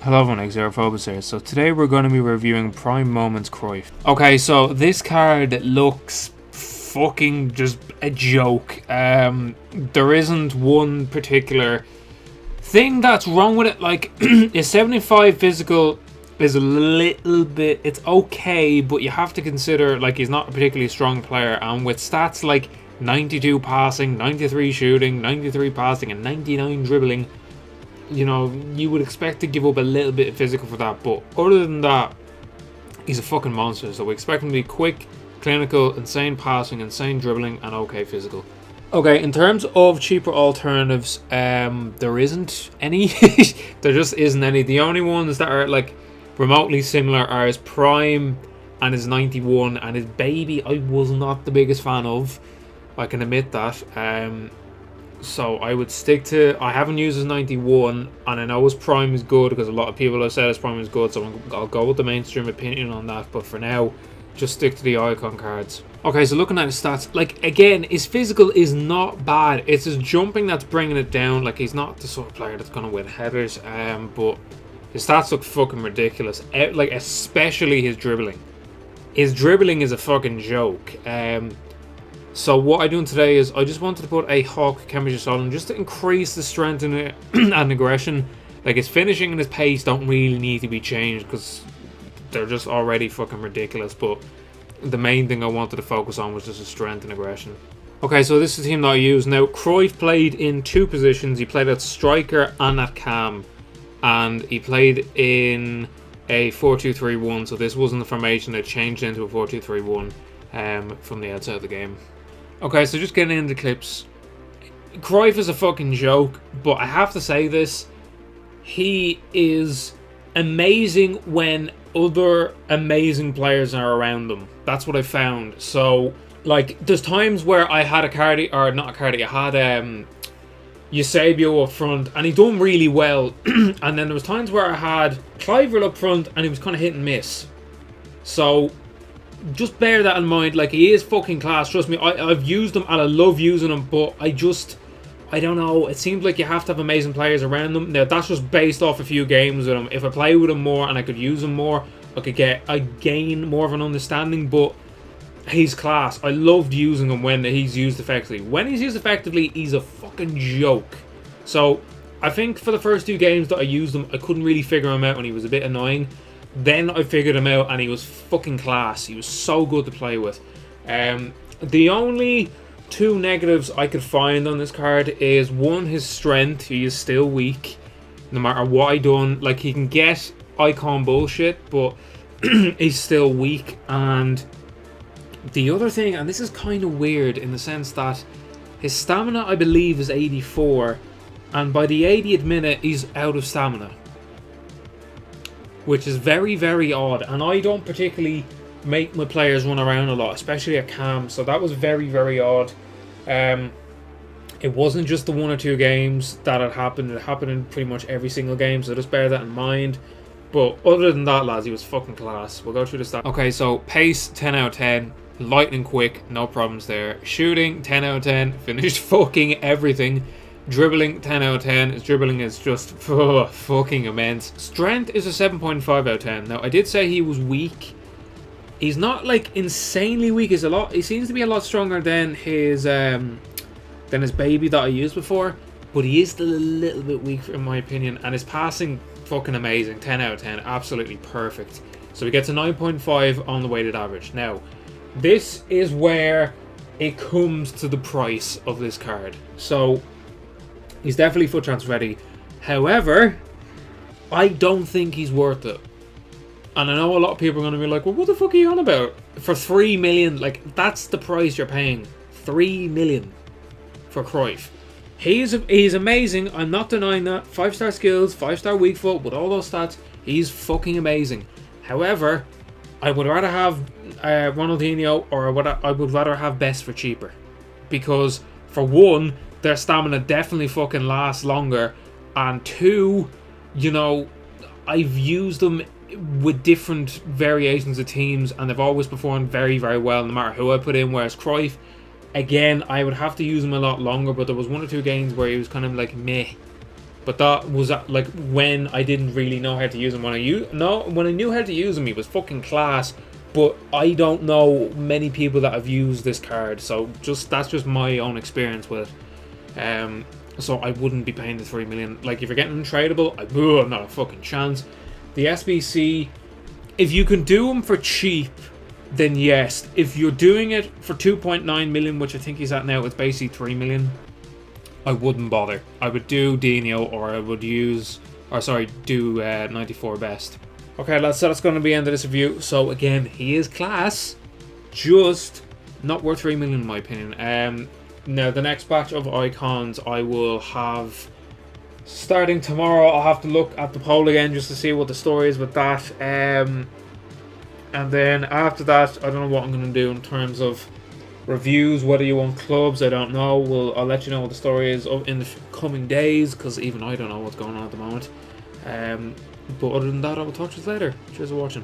Hello everyone, Xerophobus here. So today we're going to be reviewing Prime Moments Cruyff. Okay, so this card looks fucking just a joke. There isn't one particular thing that's wrong with it. Like, his 75 physical is a little bit, it's okay, but you have to consider, like, he's not a particularly strong player, and with stats like 92 passing, 93 shooting, 93 passing, and 99 dribbling, you know, you would expect to give up a little bit of physical for that, but other than that, he's a fucking monster. So we expect him to be quick, clinical, insane passing, insane dribbling, and okay physical. Okay, in terms of cheaper alternatives, there isn't any. There just isn't any. The only ones that are like remotely similar are his Prime and his 91, and his Baby I was not the biggest fan of. I can admit that. So I would stick to, I haven't used his 91, and I know his Prime is good because a lot of people have said his Prime is good, so I'll go with the mainstream opinion on that, but for now, just stick to the icon cards. Okay, so looking at his stats, like, again, his physical is not bad. It's his jumping that's bringing it down. Like, he's not the sort of player that's going to win headers, but his stats look fucking ridiculous. Like, especially his dribbling. His dribbling is a fucking joke. So what I'm doing today is I just wanted to put a Hawk Chemistry on just to increase the strength and aggression. Like, his finishing and his pace don't really need to be changed because they're just already fucking ridiculous. But the main thing I wanted to focus on was just his strength and aggression. Okay, so this is the team that I use. Now, Cruyff played in two positions. He played at striker and at cam. And he played in a 4-2-3-1. So this wasn't the formation that changed into a 4-2-3-1 from the outside of the game. Okay, so just getting into the clips. Cruyff is a fucking joke, but I have to say this. He is amazing when other amazing players are around them. That's what I found. So, like, there's times where I had I had Eusebio up front, and he done really well. And then there was times where I had Cliver up front, and he was kind of hit and miss. So just bear that in mind. Like, he is fucking class, trust me. I've used him and I love using him, but I don't know, it seems like you have to have amazing players around them. Now, that's just based off a few games with him. If I play with him more and I could use him more, I'd gain more of an understanding, but he's class. I loved using him when he's used effectively. When he's used effectively, he's a fucking joke. So I think for the first two games that I used him, I couldn't really figure him out and he was a bit annoying. Then I figured him out and he was fucking class. He was so good to play with. The only two negatives I could find on this card is, one, his strength. He is still weak, no matter what I done. Like, he can get icon bullshit, but he's still weak. And the other thing, and this is kind of weird in the sense that his stamina, I believe, is 84, and by the 80th minute, he's out of stamina, which is very, very odd. And I don't particularly make my players run around a lot, especially at cam, so that was very, very odd. It wasn't just the one or two games that it happened in pretty much every single game, so just bear that in mind. But other than that, lads, he was fucking class. We'll go through the stats. Okay, so pace, 10 out of 10. Lightning quick, no problems there. Shooting, 10 out of 10. Finished fucking everything. Dribbling, 10 out of 10. His dribbling is just fucking immense. Strength is a 7.5 out of 10. Now, I did say he was weak. He's not, like, insanely weak. He seems to be a lot stronger than his Baby that I used before. But he is still a little bit weak, in my opinion. And his passing, fucking amazing. 10 out of 10. Absolutely perfect. So he gets a 9.5 on the weighted average. Now, this is where it comes to the price of this card. So he's definitely foot transfer ready. However, I don't think he's worth it. And I know a lot of people are going to be like, well, what the fuck are you on about? For 3 million, like, that's the price you're paying. 3 million for Cruyff. He's amazing. I'm not denying that. 5-star skills, 5-star weak foot, with all those stats, he's fucking amazing. However, I would rather have Ronaldinho, or I would rather have Best for cheaper. Because, for one, their stamina definitely fucking lasts longer, and two, you know, I've used them with different variations of teams and they've always performed very, very well no matter who I put in, whereas Cruyff, again, I would have to use him a lot longer, but there was one or two games where he was kind of like meh. But that was like when I didn't really know how to use him. When I knew how to use him, he was fucking class. But I don't know many people that have used this card, so that's just my own experience with it. So I wouldn't be paying the 3 million. Like, if you're getting them tradable, not a fucking chance. The SBC, if you can do them for cheap, then yes. If you're doing it for 2.9 million, which I think he's at now, it's basically 3 million. I wouldn't bother. I would do Dino, or I would do 94 best. Okay, lads, so that's going to be the end of this review. So again, he is class, just not worth 3 million in my opinion. Now the next batch of icons I will have starting tomorrow. I'll have to look at the poll again just to see what the story is with that. And then after that, I don't know what I'm going to do in terms of reviews, whether you want clubs, I don't know. I'll let you know what the story is in the coming days, because even I don't know what's going on at the moment. But other than that, I will talk to you later. Cheers for watching.